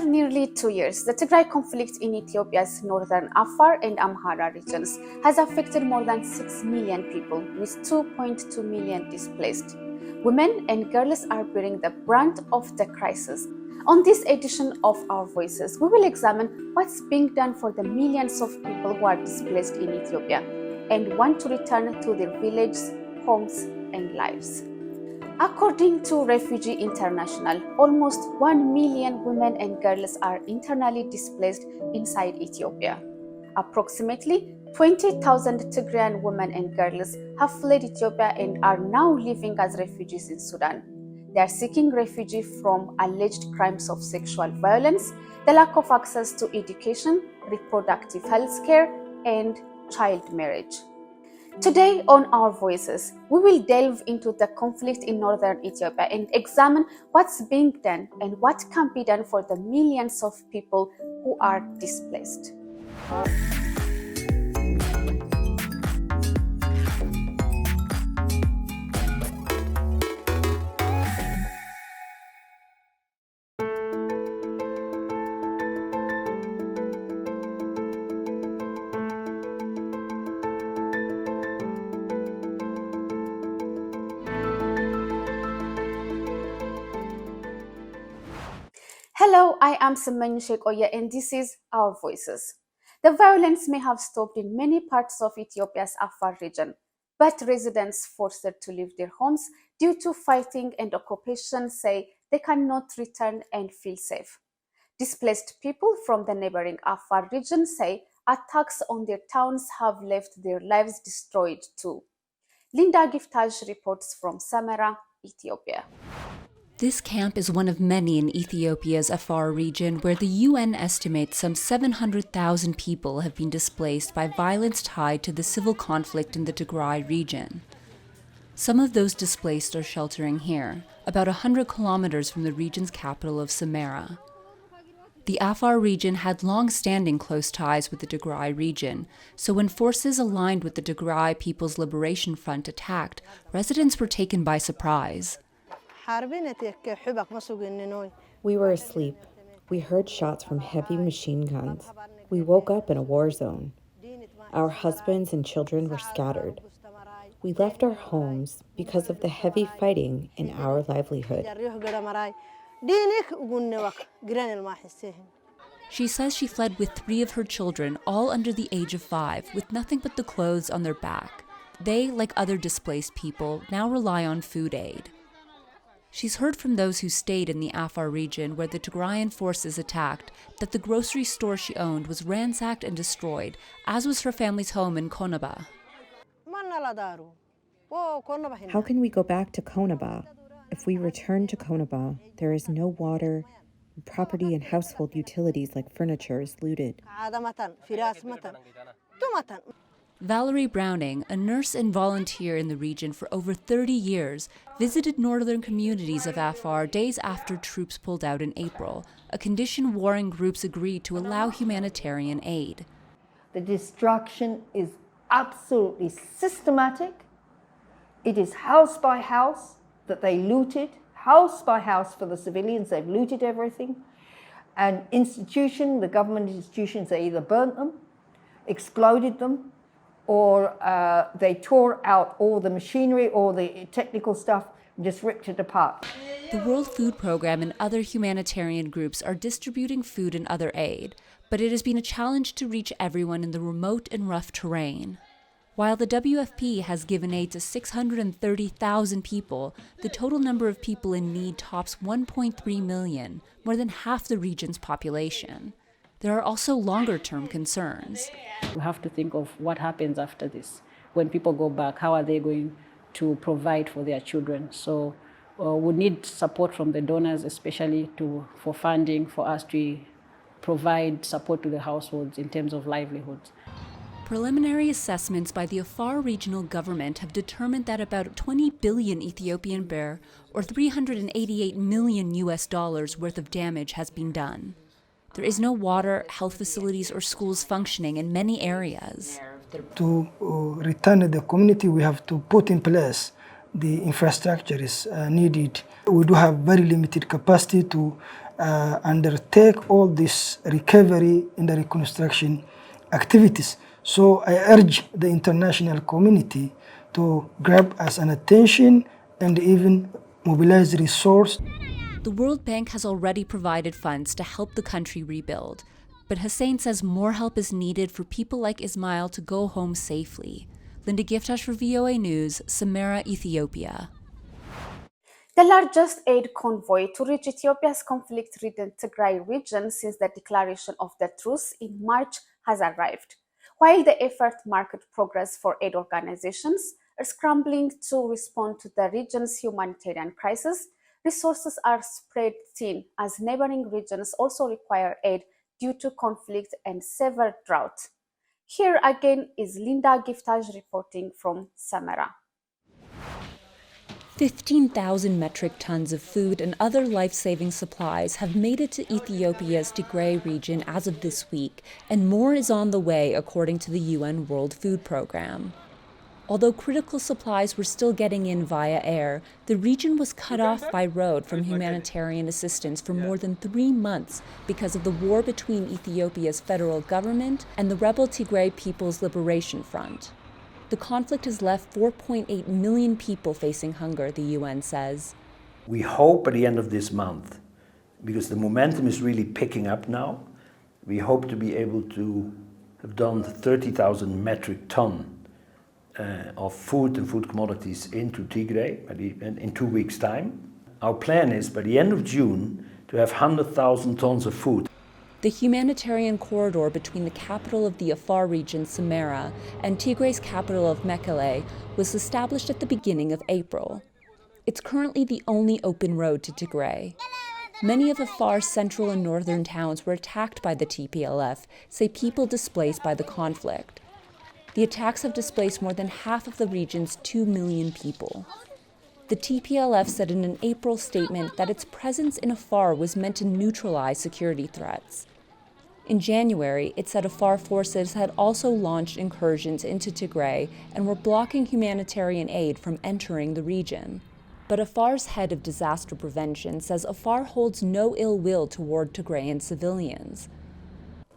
After nearly 2 years, the Tigray conflict in Ethiopia's northern Afar and Amhara regions has affected more than 6 million people, with 2.2 million displaced. Women and girls are bearing the brunt of the crisis. On this edition of Our Voices, we will examine what's being done for the millions of people who are displaced in Ethiopia and want to return to their villages, homes, and lives. According to Refugee International, almost 1 million women and girls are internally displaced inside Ethiopia. Approximately 20,000 Tigrayan women and girls have fled Ethiopia and are now living as refugees in Sudan. They are seeking refuge from alleged crimes of sexual violence, the lack of access to education, reproductive health care, and child marriage. Today on Our Voices, we will delve into the conflict in northern Ethiopia and examine what's being done and what can be done for the millions of people who are displaced. Hello, I am Semenyu Shekoya and this is Our Voices. The violence may have stopped in many parts of Ethiopia's Afar region, but residents forced to leave their homes due to fighting and occupation say they cannot return and feel safe. Displaced people from the neighboring Afar region say attacks on their towns have left their lives destroyed too. Linda Giftage reports from Samara, Ethiopia. This camp is one of many in Ethiopia's Afar region where the UN estimates some 700,000 people have been displaced by violence tied to the civil conflict in the Tigray region. Some of those displaced are sheltering here, about 100 kilometers from the region's capital of Samara. The Afar region had long-standing close ties with the Tigray region, so when forces aligned with the Tigray People's Liberation Front attacked, residents were taken by surprise. We were asleep. We heard shots from heavy machine guns. We woke up in a war zone. Our husbands and children were scattered. We left our homes because of the heavy fighting in our livelihood. She says she fled with 3 of her children, all under the age of 5, with nothing but the clothes on their back. They, like other displaced people, now rely on food aid. She's heard from those who stayed in the Afar region where the Tigrayan forces attacked that the grocery store she owned was ransacked and destroyed, as was her family's home in Konaba. How can we go back to Konaba? If we return to Konaba, there is no water, and property and household utilities like furniture is looted. Valerie Browning, a nurse and volunteer in the region for over 30 years, visited northern communities of Afar days after troops pulled out in April, a condition warring groups agreed to allow humanitarian aid. The destruction is absolutely systematic. It is house by house that they looted, house by house for the civilians, they've looted everything. And the government institutions, they either burnt them, exploded them, or they tore out all the machinery, all the technical stuff, and just ripped it apart. The World Food Programme and other humanitarian groups are distributing food and other aid, but it has been a challenge to reach everyone in the remote and rough terrain. While the WFP has given aid to 630,000 people, the total number of people in need tops 1.3 million, more than half the region's population. There are also longer-term concerns. We have to think of what happens after this. When people go back, how are they going to provide for their children? So we need support from the donors, especially for funding, for us to provide support to the households in terms of livelihoods. Preliminary assessments by the Afar regional government have determined that about 20 billion Ethiopian birr, or $388 million worth of damage has been done. There is no water, health facilities, or schools functioning in many areas. To return the community, we have to put in place the infrastructure is needed. We do have very limited capacity to undertake all this recovery and the reconstruction activities. So I urge the international community to grab us an attention and even mobilize resources. The World Bank has already provided funds to help the country rebuild, but Hussein says more help is needed for people like Ismail to go home safely. Linda Giftash for VOA News, Samara, Ethiopia. The largest aid convoy to reach Ethiopia's conflict-ridden Tigray region since the declaration of the truce in March has arrived. While the effort marked progress for aid organizations are scrambling to respond to the region's humanitarian crisis, resources are spread thin as neighboring regions also require aid due to conflict and severe drought. Here again is Linda Giftage reporting from Samara. 15,000 metric tons of food and other life-saving supplies have made it to Ethiopia's Tigray region as of this week, and more is on the way according to the UN World Food Programme. Although critical supplies were still getting in via air, the region was cut off by road from humanitarian assistance for more than 3 months because of the war between Ethiopia's federal government and the rebel Tigray People's Liberation Front. The conflict has left 4.8 million people facing hunger, the UN says. We hope by the end of this month, because the momentum is really picking up now, we hope to be able to have done 30,000 metric ton of food and food commodities into Tigray in 2 weeks' time. Our plan is by the end of June to have 100,000 tons of food. The humanitarian corridor between the capital of the Afar region, Samara, and Tigray's capital of Mekelle was established at the beginning of April. It's currently the only open road to Tigray. Many of Afar's central and northern towns were attacked by the TPLF, say people displaced by the conflict. The attacks have displaced more than half of the region's 2 million people. The TPLF said in an April statement that its presence in Afar was meant to neutralize security threats. In January, it said Afar forces had also launched incursions into Tigray and were blocking humanitarian aid from entering the region. But Afar's head of disaster prevention says Afar holds no ill will toward Tigrayan civilians.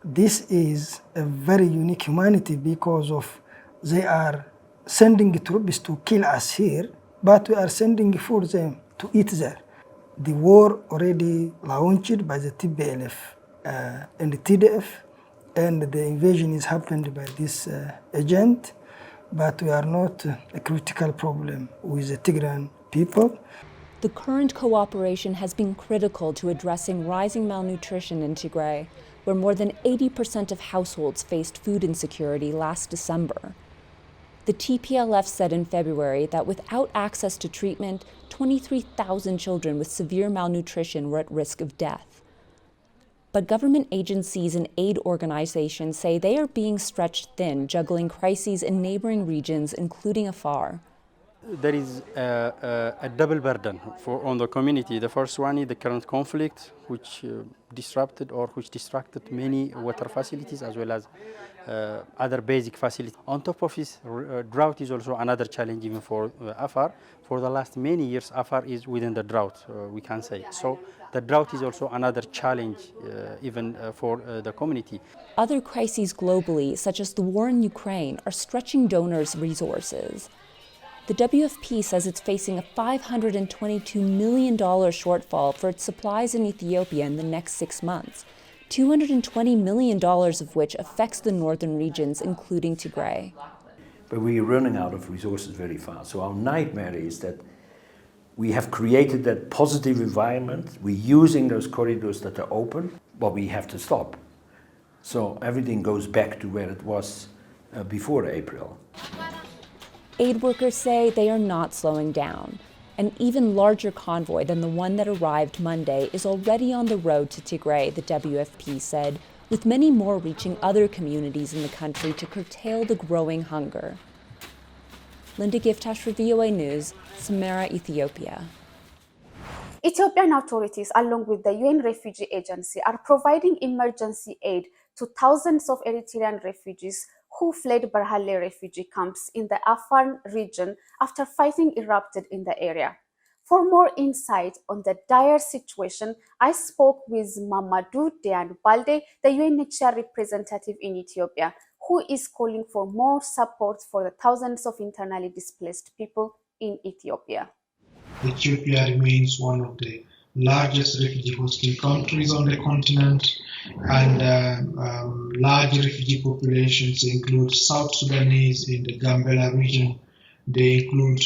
This is a very unique humanity because of they are sending troops to kill us here, but we are sending for them to eat there. The war already launched by the TPLF and the TDF, and the invasion is happened by this agent, but we are not a critical problem with the Tigrayan people. The current cooperation has been critical to addressing rising malnutrition in Tigray, where more than 80% of households faced food insecurity last December. The TPLF said in February that without access to treatment, 23,000 children with severe malnutrition were at risk of death. But government agencies and aid organizations say they are being stretched thin, juggling crises in neighboring regions, including Afar. There is a double burden on the community. The first one is the current conflict, which distracted many water facilities as well as other basic facilities. On top of this, drought is also another challenge even for Afar. For the last many years, Afar is within the drought, we can say. So the drought is also another challenge even for the community. Other crises globally, such as the war in Ukraine, are stretching donors' resources. The WFP says it's facing a $522 million shortfall for its supplies in Ethiopia in the next 6 months, $220 million of which affects the northern regions, including Tigray. But we are running out of resources very fast. So our nightmare is that we have created that positive environment. We're using those corridors that are open, but we have to stop. So everything goes back to where it was before April. Aid workers say they are not slowing down. An even larger convoy than the one that arrived Monday is already on the road to Tigray, the WFP said, with many more reaching other communities in the country to curtail the growing hunger. Linda Giftash for VOA News, Samara, Ethiopia. Ethiopian authorities, along with the UN Refugee Agency, are providing emergency aid to thousands of Eritrean refugees who fled Barhale refugee camps in the Afar region after fighting erupted in the area. For more insight on the dire situation, I spoke with Mamadou Dian Balde, the UNHCR representative in Ethiopia, who is calling for more support for the thousands of internally displaced people in Ethiopia. Ethiopia remains one of the largest refugee hosting countries on the continent, and large refugee populations include South Sudanese in the Gambela region. They include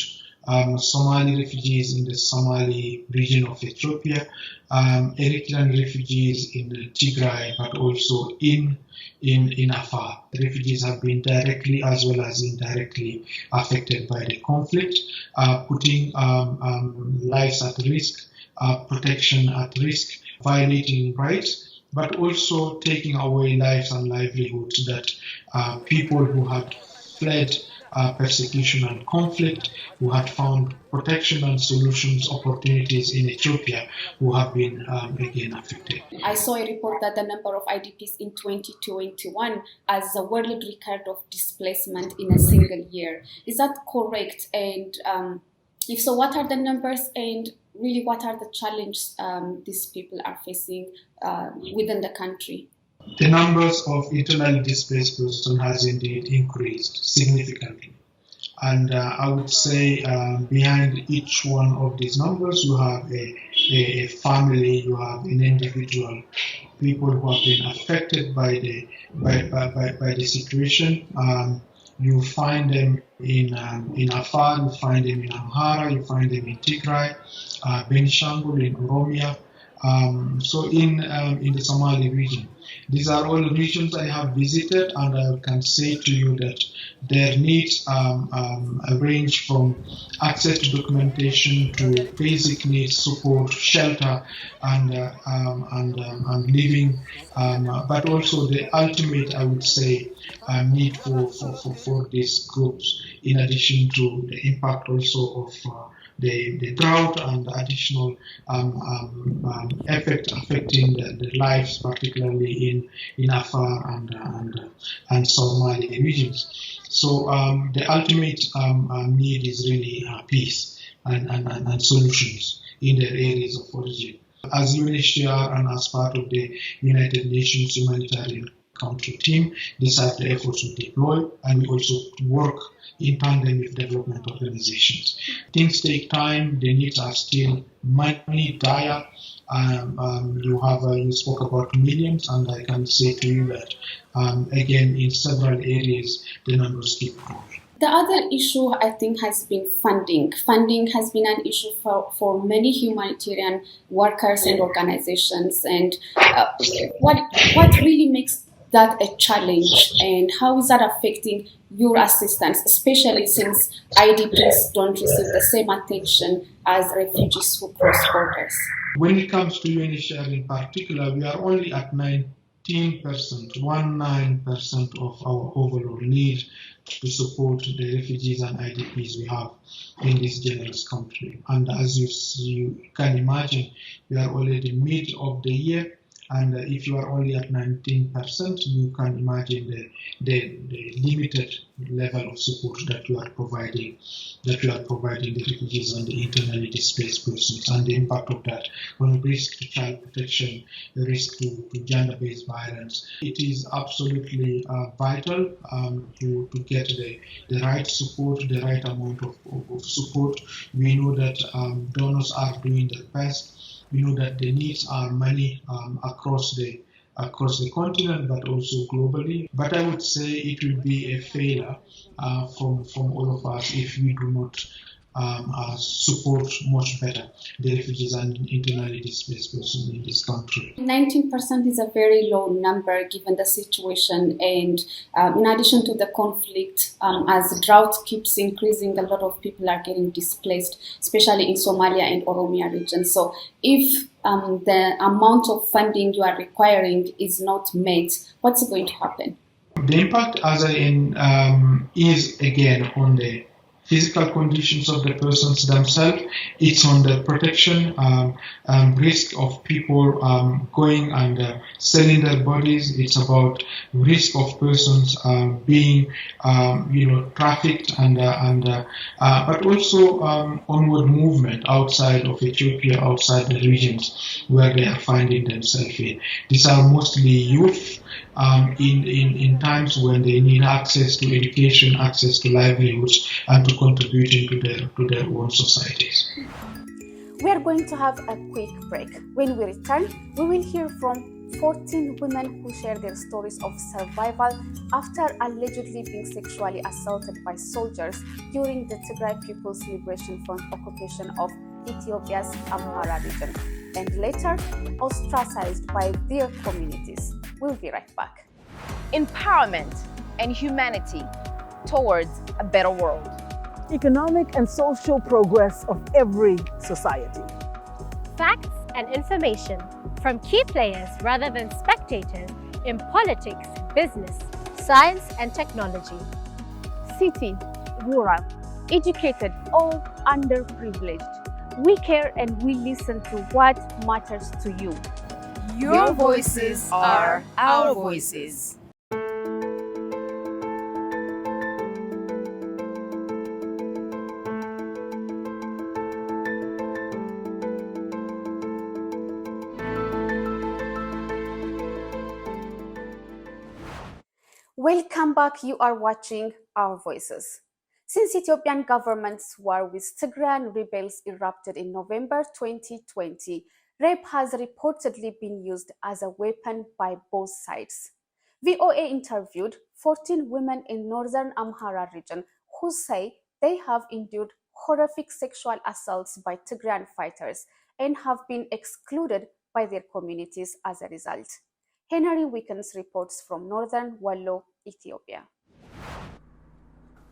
Somali refugees in the Somali region of Ethiopia, Eritrean refugees in the Tigray, but also in Afar. The refugees have been directly as well as indirectly affected by the conflict, putting lives at risk, protection at risk, violating rights, but also taking away lives and livelihoods that people who had fled persecution and conflict, who had found protection and solutions opportunities in Ethiopia, who have been again affected. I saw a report that the number of IDPs in 2021 as a world record of displacement in a single year. Is that correct? And if so, what are the numbers, and really what are the challenges these people are facing within the country? The numbers of internally displaced persons has indeed increased significantly. And I would say behind each one of these numbers, you have a family, you have an individual, people who have been affected by the situation. You find them in Afar, you find them in Amhara, you find them in Tigray, Benishangul, in Oromia. So in the Somali region. These are all regions I have visited, and I can say to you that their needs range from access to documentation to basic needs, support, shelter, and living, but also the ultimate, I would say, need for these groups, in addition to the impact also of the drought and the additional effect affecting the lives, particularly in Afar and Somali regions. So the ultimate need is really peace and solutions in their areas of origin. As UNHCR and as part of the United Nations Humanitarian Country Team, these are the efforts we deploy, and we also work in tandem with development organizations. Things take time, the needs are still many, dire. You spoke about millions, and I can say to you that, again, in several areas, the numbers keep growing. The other issue, I think, has been funding. Funding has been an issue for many humanitarian workers and organizations. And what really makes that a challenge, and how is that affecting your assistance, especially since IDPs don't receive the same attention as refugees who cross borders? When it comes to UNHCR in particular, we are only at 19% of our overall need to support the refugees and IDPs we have in this generous country. And as you can imagine, we are already mid of the year. And if you are only at 19%, you can imagine the limited level of support that you are providing the refugees and the internally displaced persons, and the impact of that on risk to child protection, the risk to gender-based violence. It is absolutely vital to get the right support, the right amount of support. We know that donors are doing their best. We know that the needs are many across the continent, but also globally. But I would say it will be a failure from all of us if we do not support much better the refugees and internally displaced persons in this country. 19% is a very low number given the situation, and in addition to the conflict, as the drought keeps increasing, a lot of people are getting displaced, especially in Somalia and Oromia region. So if the amount of funding you are requiring is not met, what's going to happen? The impact, as is again on the physical conditions of the persons themselves. It's on the protection risk of people going and selling their bodies. It's about risk of persons being trafficked but also onward movement outside of Ethiopia, outside the regions where they are finding themselves in. These are mostly youth in times when they need access to education, access to livelihoods, and to contributing to their own societies. We are going to have a quick break. When we return, we will hear from 14 women who share their stories of survival after allegedly being sexually assaulted by soldiers during the Tigray People's Liberation Front occupation of Ethiopia's Afar region, and later ostracized by their communities. We'll be right back. Empowerment and humanity towards a better world. Economic and social progress of every society. Facts and information from key players rather than spectators in politics, business, science and technology. City, rural, educated, all underprivileged. We care and we listen to what matters to you. Your voices are our voices. Welcome back. You are watching Our Voices. Since Ethiopian government's war with Tigrayan rebels erupted in November 2020, rape has reportedly been used as a weapon by both sides. VOA interviewed 14 women in northern Amhara region who say they have endured horrific sexual assaults by Tigrayan fighters and have been excluded by their communities as a result. Henry Wickens reports from northern Wallo, Ethiopia.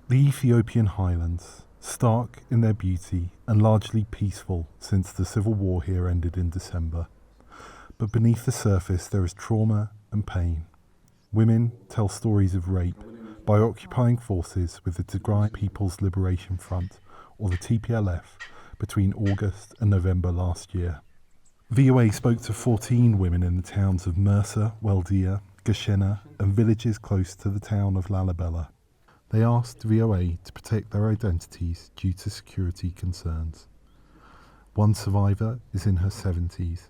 The Ethiopian highlands, stark in their beauty and largely peaceful since the civil war here ended in December. But beneath the surface there is trauma and pain. Women tell stories of rape by occupying forces with the Tigray People's Liberation Front, or the TPLF, between August and November last year. VOA spoke to 14 women in the towns of Mersa, Weldia, Gashena and villages close to the town of Lalibela. They asked VOA to protect their identities due to security concerns. One survivor is in her 70s.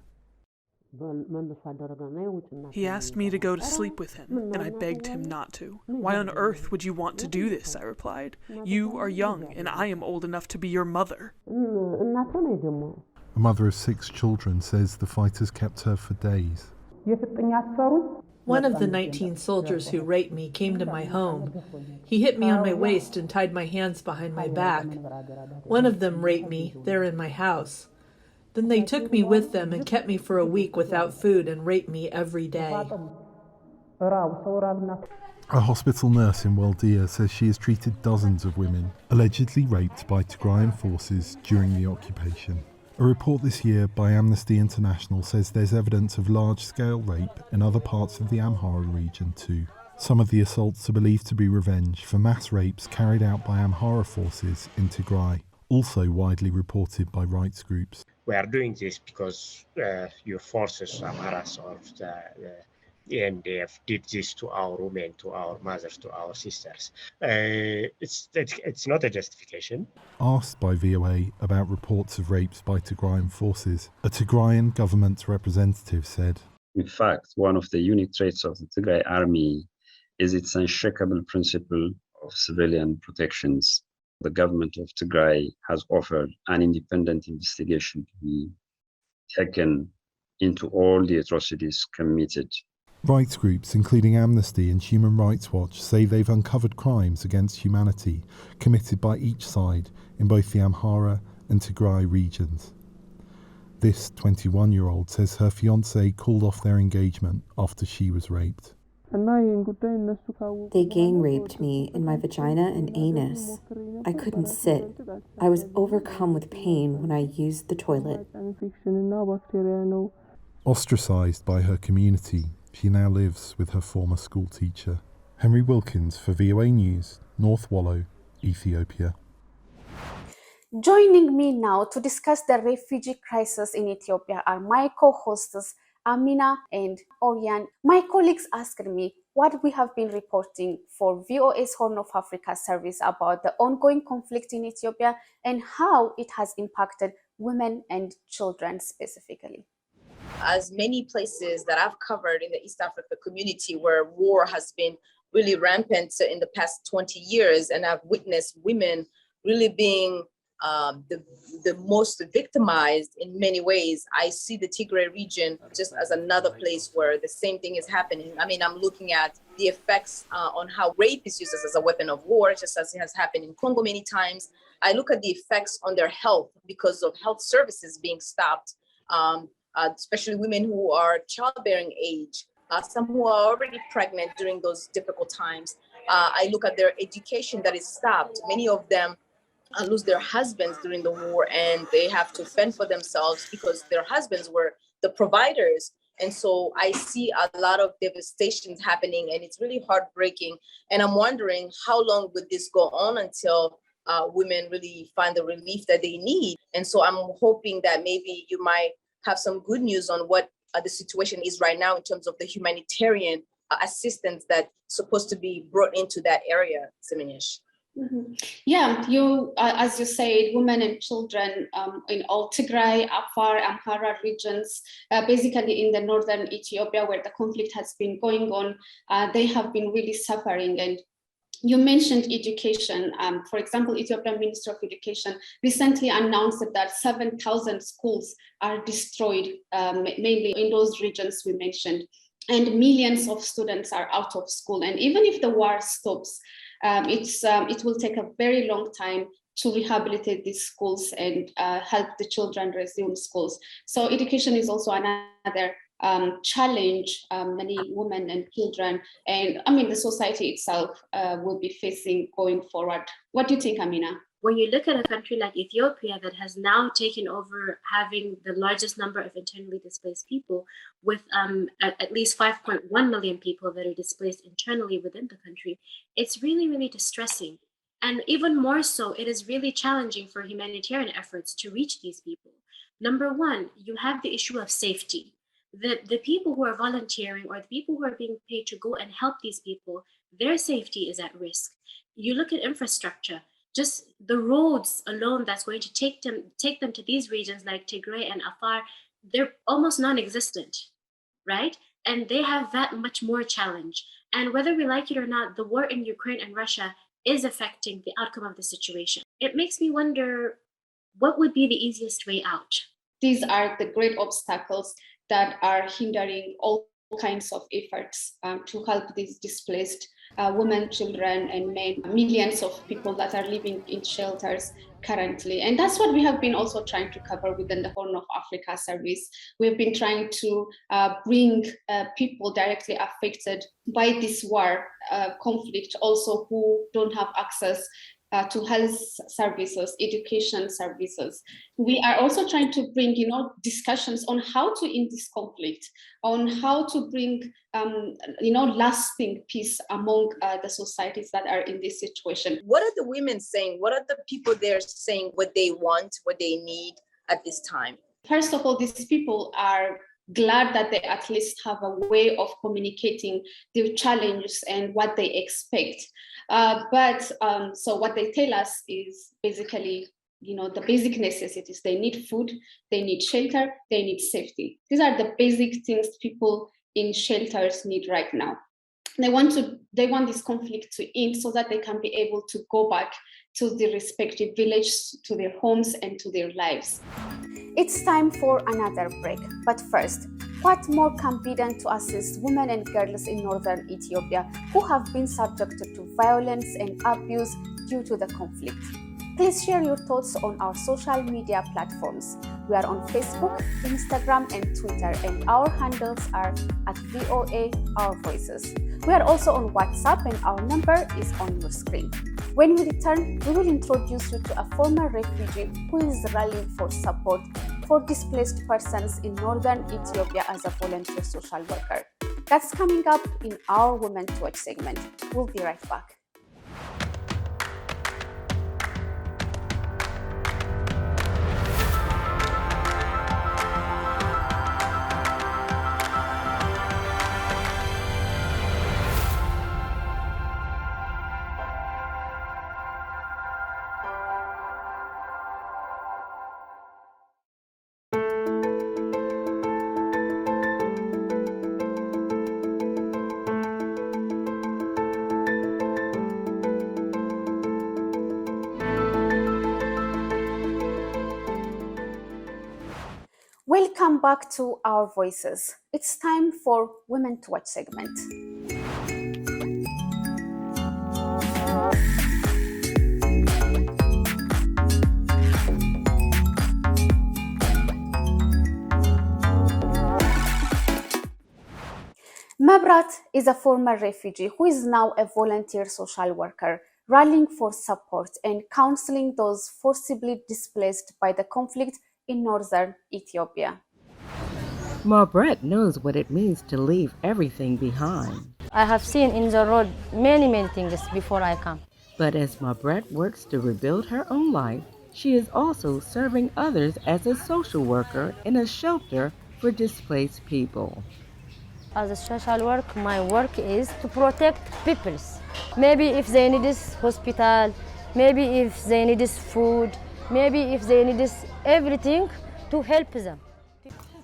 He asked me to go to sleep with him, and I begged him not to. Why on earth would you want to do this? I replied. You are young, and I am old enough to be your mother. A mother of 6 children says the fighters kept her for days. One of the 19 soldiers who raped me came to my home. He hit me on my waist and tied my hands behind my back. One of them raped me there in my house. Then they took me with them and kept me for a week without food and raped me every day. A hospital nurse in Weldia says she has treated dozens of women allegedly raped by Tigrayan forces during the occupation. A report this year by Amnesty International says there's evidence of large-scale rape in other parts of the Amhara region too. Some of the assaults are believed to be revenge for mass rapes carried out by Amhara forces in Tigray, also widely reported by rights groups. We are doing this because your forces, Amharas or the NDF, did this to our women, to our mothers, to our sisters. It's not a justification. Asked by VOA about reports of rapes by Tigrayan forces, a Tigrayan government representative said, "In fact, one of the unique traits of the Tigray army is its unshakable principle of civilian protections. The government of Tigray has offered an independent investigation to be taken into all the atrocities committed." Rights groups, including Amnesty and Human Rights Watch, say they've uncovered crimes against humanity committed by each side in both the Amhara and Tigray regions. This 21-year-old says her fiancé called off their engagement after she was raped. They gang raped me in my vagina and anus. I couldn't sit. I was overcome with pain when I used the toilet. Ostracized by her community, she now lives with her former school teacher. Henry Wilkins for VOA News, North Wallo, Ethiopia. Joining me now to discuss the refugee crisis in Ethiopia are my co-hosts Amina and Orian. My colleagues asked me what we have been reporting for VOA's Horn of Africa service about the ongoing conflict in Ethiopia and how it has impacted women and children specifically. As many places that I've covered in the East Africa community where war has been really rampant in the past 20 years, and I've witnessed women really being the most victimized in many ways. I see the Tigray region just as another place where the same thing is happening. I mean, I'm looking at the effects on how rape is used as a weapon of war, just as it has happened in Congo many times. I look at the effects on their health because of health services being stopped, especially women who are childbearing age, some who are already pregnant during those difficult times. I look at their education that is stopped. Many of them lose their husbands during the war, and they have to fend for themselves because their husbands were the providers. And so I see a lot of devastations happening, and it's really heartbreaking. And I'm wondering how long would this go on until women really find the relief that they need. And so I'm hoping that maybe you might have some good news on what the situation is right now in terms of the humanitarian assistance that's supposed to be brought into that area, Semenish. Mm-hmm. Yeah, as you said, women and children in all Tigray, Afar, Amhara regions, basically in the northern Ethiopia where the conflict has been going on, they have been really suffering. And you mentioned education. For example, Ethiopian Minister of Education recently announced that 7,000 schools are destroyed, mainly in those regions we mentioned, and millions of students are out of school. And even if the war stops, it will take a very long time to rehabilitate these schools and help the children resume schools. So education is also another challenge many women and children, and I mean the society itself will be facing going forward. What do you think, Amina? When you look at a country like Ethiopia that has now taken over having the largest number of internally displaced people, with at least 5.1 million people that are displaced internally within the country, it's really, really distressing. And even more so, it is really challenging for humanitarian efforts to reach these people. Number one, you have the issue of safety. The people who are volunteering or the people who are being paid to go and help these people, their safety is at risk. You look at infrastructure, just the roads alone that's going to take them to these regions like Tigray and Afar, they're almost non-existent, right? And they have that much more challenge. And whether we like it or not, the war in Ukraine and Russia is affecting the outcome of the situation. It makes me wonder, what would be the easiest way out? These are the great obstacles that are hindering all kinds of efforts to help these displaced women, children, and men, millions of people that are living in shelters currently. And that's what we have been also trying to cover within the Horn of Africa service. We've been trying to bring people directly affected by this war conflict, also who don't have access to health services, education services. We are also trying to bring, discussions on how to end this conflict, on how to bring, lasting peace among the societies that are in this situation. What are the women saying? What are the people there saying what they want, what they need at this time? First of all, these people are glad that they at least have a way of communicating their challenges and what they expect. So what they tell us is basically, the basic necessities. They need food, they need shelter, they need safety. These are the basic things people in shelters need right now. They want this conflict to end so that they can be able to go back to their respective villages, to their homes, and to their lives. It's time for another break. But first, what more can be done to assist women and girls in northern Ethiopia who have been subjected to violence and abuse due to the conflict? Please share your thoughts on our social media platforms. We are on Facebook, Instagram, and Twitter, and our handles are at VOA Our Voices. We are also on WhatsApp, and our number is on your screen. When we return, we will introduce you to a former refugee who is rallying for support for displaced persons in northern Ethiopia as a volunteer social worker. That's coming up in our Women to Watch segment. We'll be right back. Welcome back to Our Voices. It's time for Women to Watch segment. Mabrat is a former refugee who is now a volunteer social worker, rallying for support and counseling those forcibly displaced by the conflict in northern Ethiopia. Mabrat knows what it means to leave everything behind. I have seen in the road many things before I come. But as Mabrat works to rebuild her own life, she is also serving others as a social worker in a shelter for displaced people. As a social work, my work is to protect people. Maybe if they need this hospital, maybe if they need this food, maybe if they need this everything to help them.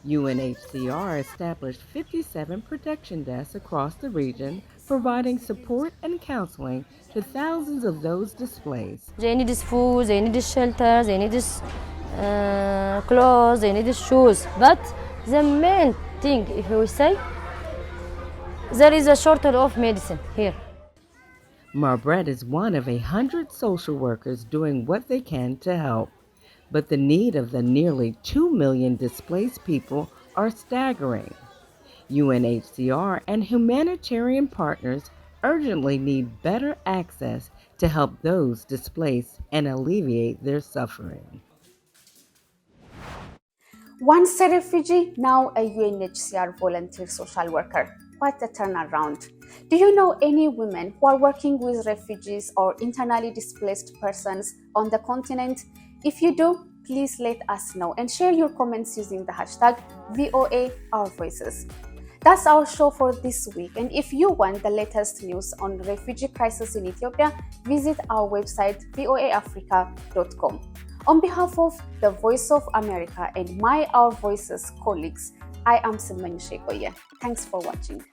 UNHCR established 57 protection desks across the region, providing support and counseling to thousands of those displaced. They need this food, they need this shelter, they need this clothes, they need this shoes. But the main thing, if we say, there is a shortage of medicine here. Mabrat is one of 100 social workers doing what they can to help. But the need of the nearly 2 million displaced people are staggering. UNHCR and humanitarian partners urgently need better access to help those displaced and alleviate their suffering. Once a refugee, now a UNHCR volunteer social worker. What a turnaround. Do you know any women who are working with refugees or internally displaced persons on the continent? If you do, please let us know and share your comments using the hashtag VOA Our Voices. That's our show for this week. And if you want the latest news on refugee crisis in Ethiopia, visit our website voaafrica.com. On behalf of the Voice of America and my Our Voices colleagues, I am Simone Shekoye. Thanks for watching.